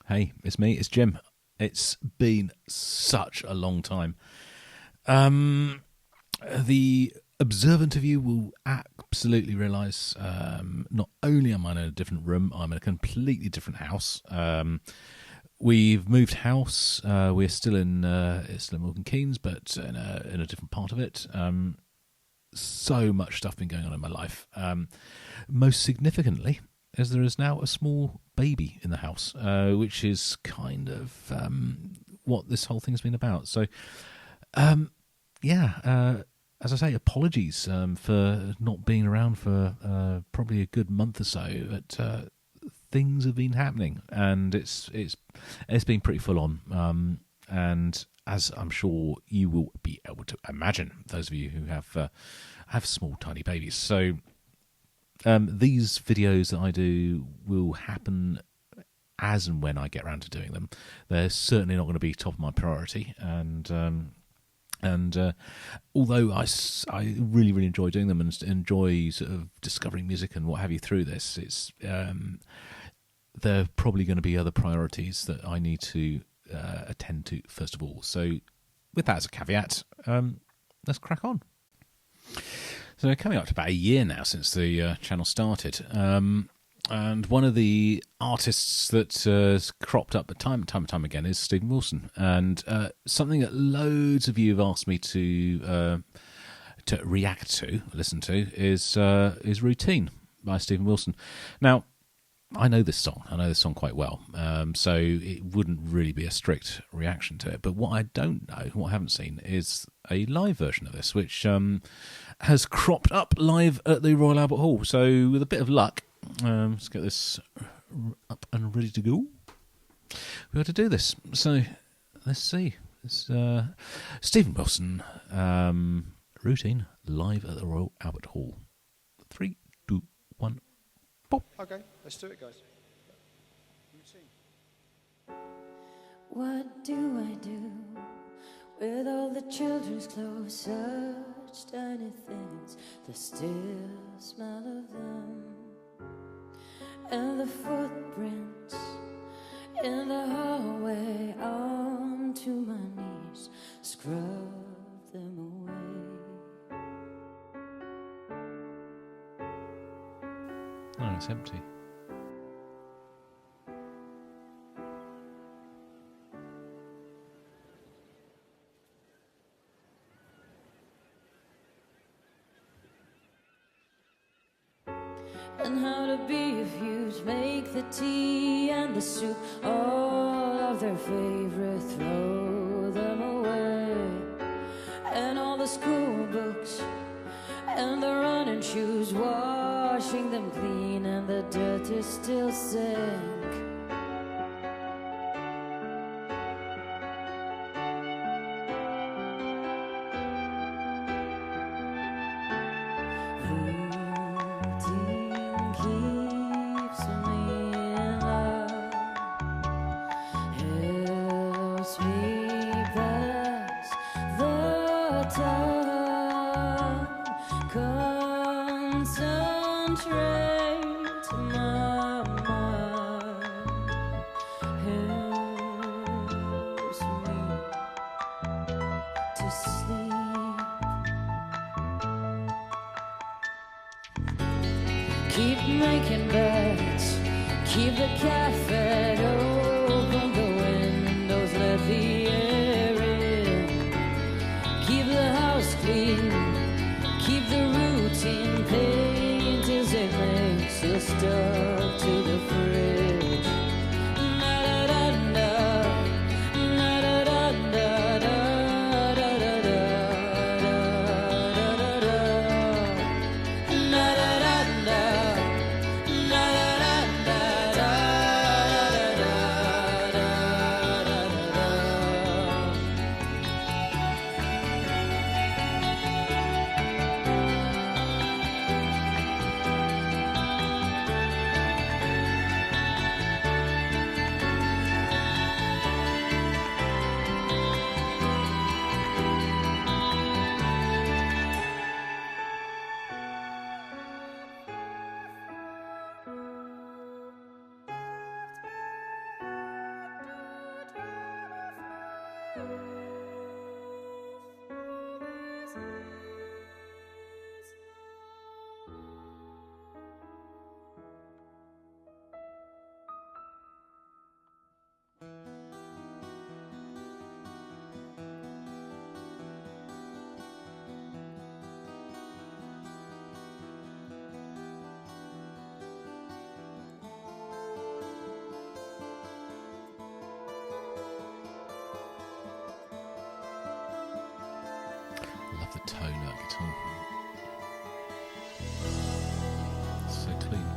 Hey, it's me, it's Jim. It's been such a long time. The observant of you will absolutely realise not only am I in a different room, I'm in a completely different house. We've moved house. We're still in Milton Keynes, but in a different part of it. So much stuff been going on in my life. Most significantly, as there is now a small baby in the house, which is kind of what this whole thing's been about. So, as I say, apologies for not being around for probably a good month or so, but things have been happening, and it's been pretty full on. And as I'm sure you will be able to imagine, those of you who have small, tiny babies. So these videos that I do will happen as and when I get around to doing them. They're certainly not going to be top of my priority, and although I really, really enjoy doing them and enjoy sort of discovering music and what have you through this, it's there are probably going to be other priorities that I need to attend to first of all. So with that as a caveat, let's crack on. So we're coming up to about a year now since the channel started, and one of the artists that has cropped up time and time again is Steven Wilson, and something that loads of you have asked me to react to, listen to, is Routine by Steven Wilson. Now, I know this song quite well, so it wouldn't really be a strict reaction to it. But what I don't know, what I haven't seen, is a live version of this, which has cropped up live at the Royal Albert Hall. So with a bit of luck, let's get this up and ready to go. We've got to do this. So let's see. It's Steven Wilson, Routine, live at the Royal Albert Hall. 3, 2, 1, pop. Okay, let's do it, guys. Routine. What do I do with all the children's clothes? Such tiny things, the still smell of them, and the footprints in the hallway onto my knees, scrub them away. Oh, it's empty. And how to be a huge, make the tea and the soup, all of their favorite, throw them away. And all the school books and the running shoes, washing them clean, and the dirt is still sink. Keep making beds, keep the cafe open, the windows let the air in. Keep the house clean, keep the routine, paint as it makes you stuck to the fridge. the tone of that guitar. So clean.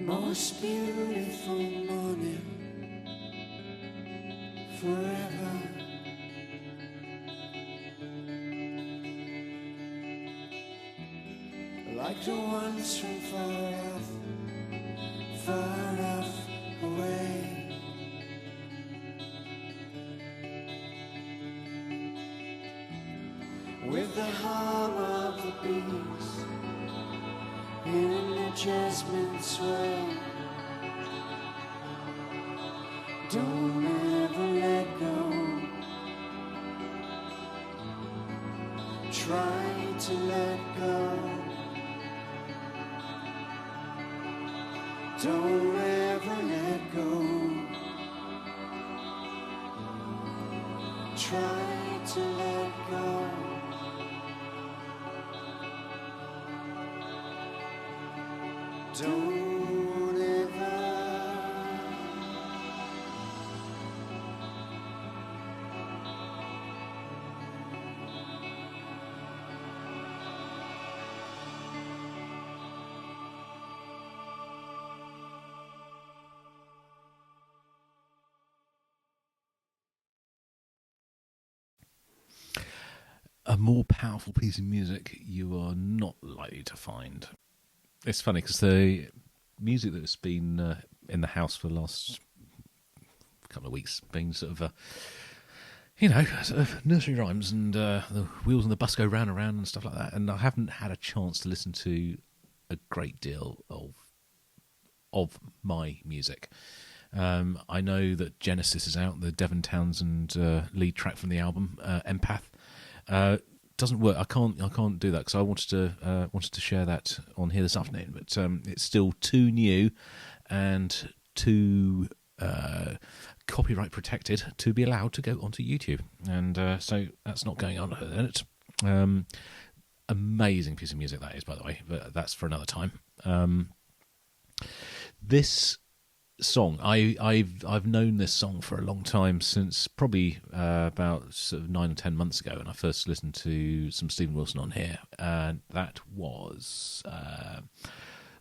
most beautiful morning forever. Like the ones from far off away. With the hum of the bees in the jasmine sway. Don't ever let go. Try to let go. Don't ever let go. Try to let go. Don't ever. A more powerful piece of music you are not likely to find. It's funny because the music that's been in the house for the last couple of weeks, being sort of, sort of nursery rhymes and the wheels on the bus go round and round and stuff like that, and I haven't had a chance to listen to a great deal of my music. I know that Genesis is out, the Devon Townsend lead track from the album, Empath. Doesn't work. I can't do that because I wanted to share that on here this afternoon, but it's still too new and too copyright protected to be allowed to go onto YouTube, and so that's not going on at it. Amazing piece of music that is, by the way, but that's for another time. This song, I've known this song for a long time, since probably about sort of 9 or 10 months ago, and I first listened to some Steven Wilson on here, and that was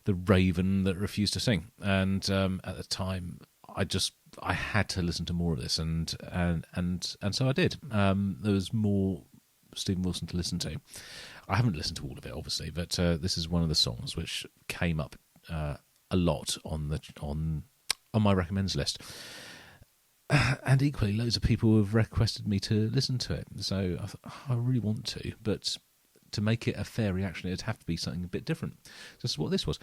The Raven That Refused to Sing. And at the time, I had to listen to more of this, and so I did. There was more Steven Wilson to listen to. I haven't listened to all of it, obviously, but this is one of the songs which came up a lot on my recommends list, and equally loads of people have requested me to listen to it, so I really want to, but to make it a fair reaction it'd have to be something a bit different. This is what this was.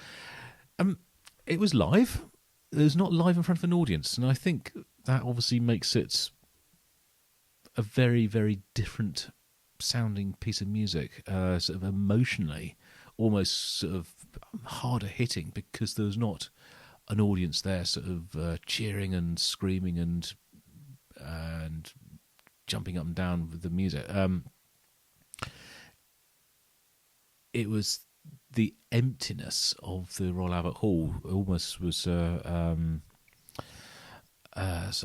It was live. It was not live in front of an audience, and I think that obviously makes it a very, very different sounding piece of music, sort of emotionally almost sort of harder hitting, because there was not an audience there sort of cheering and screaming and jumping up and down with the music. It was the emptiness of the Royal Albert Hall almost was sort of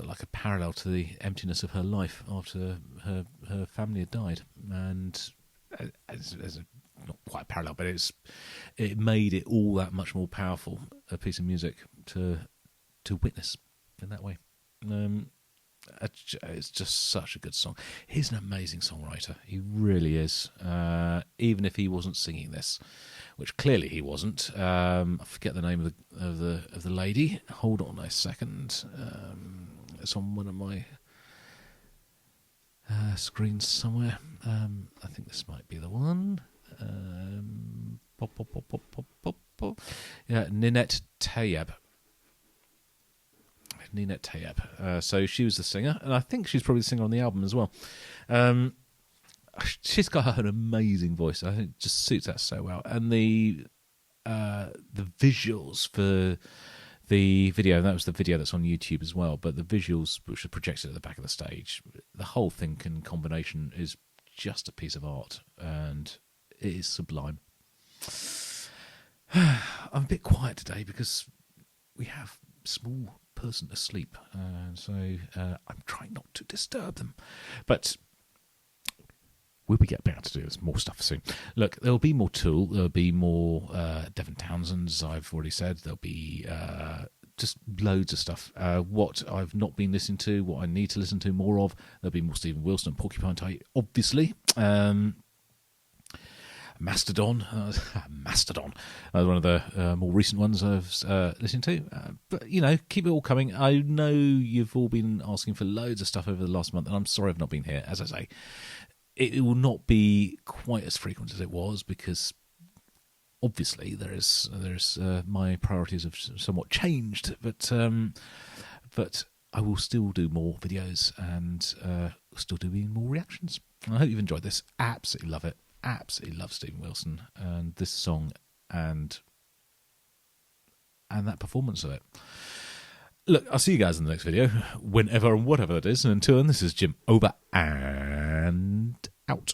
like a parallel to the emptiness of her life after her family had died, and as not quite parallel, but it made it all that much more powerful a piece of music to witness in that way. It's just such a good song. He's an amazing songwriter. He really is. Even if he wasn't singing this, which clearly he wasn't. I forget the name of the lady. Hold on a second. It's on one of my screens somewhere. I think this might be the one. Yeah, Ninette Tayeb. So she was the singer, and I think she's probably the singer on the album as well. She's got an amazing voice. I think it just suits that so well. And the visuals for the video, and that was the video that's on YouTube as well, but the visuals which are projected at the back of the stage, the whole thing in combination is just a piece of art, and it is sublime. I'm a bit quiet today because we have small person asleep, so I'm trying not to disturb them, but we'll be getting back to do this more stuff soon. Look, there'll be more Tool, there'll be more Devon Townsend, as I've already said, there'll be just loads of stuff. What I've not been listening to, what I need to listen to more of, there'll be more Steven Wilson and Porcupine Tree, obviously. Mastodon, one of the more recent ones I've listened to. But, keep it all coming. I know you've all been asking for loads of stuff over the last month, and I'm sorry I've not been here. As I say, it will not be quite as frequent as it was, because obviously there's my priorities have somewhat changed, but I will still do more videos and still doing more reactions. I hope you've enjoyed this. Absolutely love it. Absolutely love Steven Wilson and this song, and and that performance of it. Look, I'll see you guys in the next video, whenever and whatever it is. And until then, this is Jim, over and out.